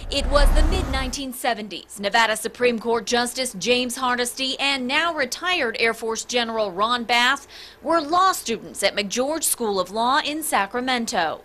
It was the mid-1970s. Nevada Supreme Court Justice James Hardesty and now retired Air Force General Ron Bath were law students at McGeorge School of Law in Sacramento.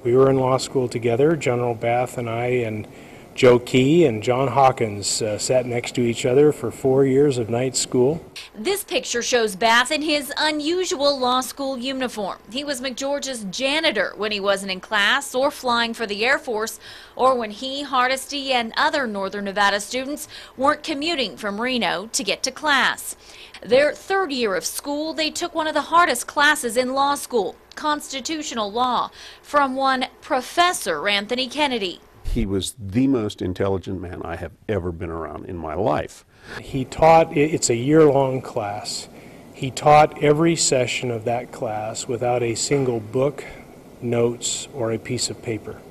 We were in law school together, General Bath and I, and Joe Key and John Hawkins sat next to each other for 4 years of night school. This picture shows Bath in his unusual law school uniform. He was McGeorge's janitor when he wasn't in class or flying for the Air Force, or when he, Hardesty, and other Northern Nevada students weren't commuting from Reno to get to class. Their third year of school, they took one of the hardest classes in law school, constitutional law, from one Professor Anthony Kennedy. He was the most intelligent man I have ever been around in my life. He taught, it's a year-long class. He taught every session of that class without a single book, notes, or a piece of paper.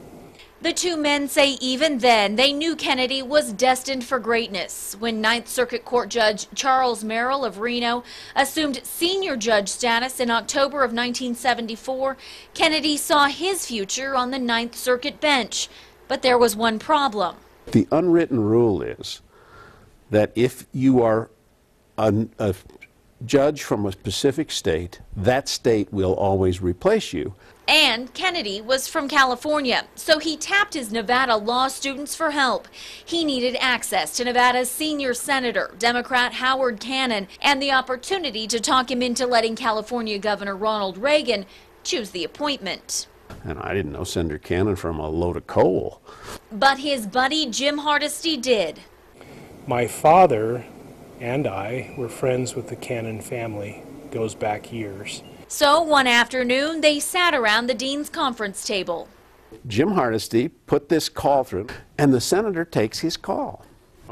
The two men say even then they knew Kennedy was destined for greatness. When Ninth Circuit Court Judge Charles Merrill of Reno assumed senior judge status in October of 1974, Kennedy saw his future on the Ninth Circuit bench. But there was one problem. The unwritten rule is that if you are a judge from a specific state, that state will always replace you. And Kennedy was from California, so he tapped his Nevada law students for help. He needed access to Nevada's senior senator, Democrat Howard Cannon, and the opportunity to talk him into letting California Governor Ronald Reagan choose the appointment. And I didn't know Senator Cannon from a load of coal. But his buddy Jim Hardesty did. My father and I were friends with the Cannon family. Goes back years. So one afternoon, they sat around the dean's conference table. Jim Hardesty put this call through, and the senator takes his call.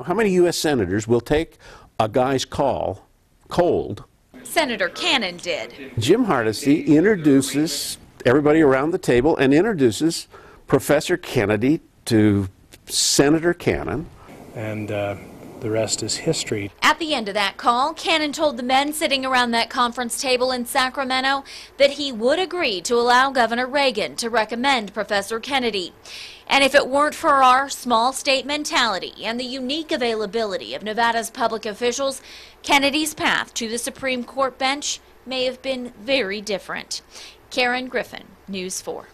How many U.S. senators will take a guy's call cold? Senator Cannon did. Jim Hardesty introduces everybody around the table and introduces Professor Kennedy to Senator Cannon. And the rest is history. At the end of that call, Cannon told the men sitting around that conference table in Sacramento that he would agree to allow Governor Reagan to recommend Professor Kennedy. And if it weren't for our small state mentality and the unique availability of Nevada's public officials, Kennedy's path to the Supreme Court bench may have been very different. Karen Griffin, News 4.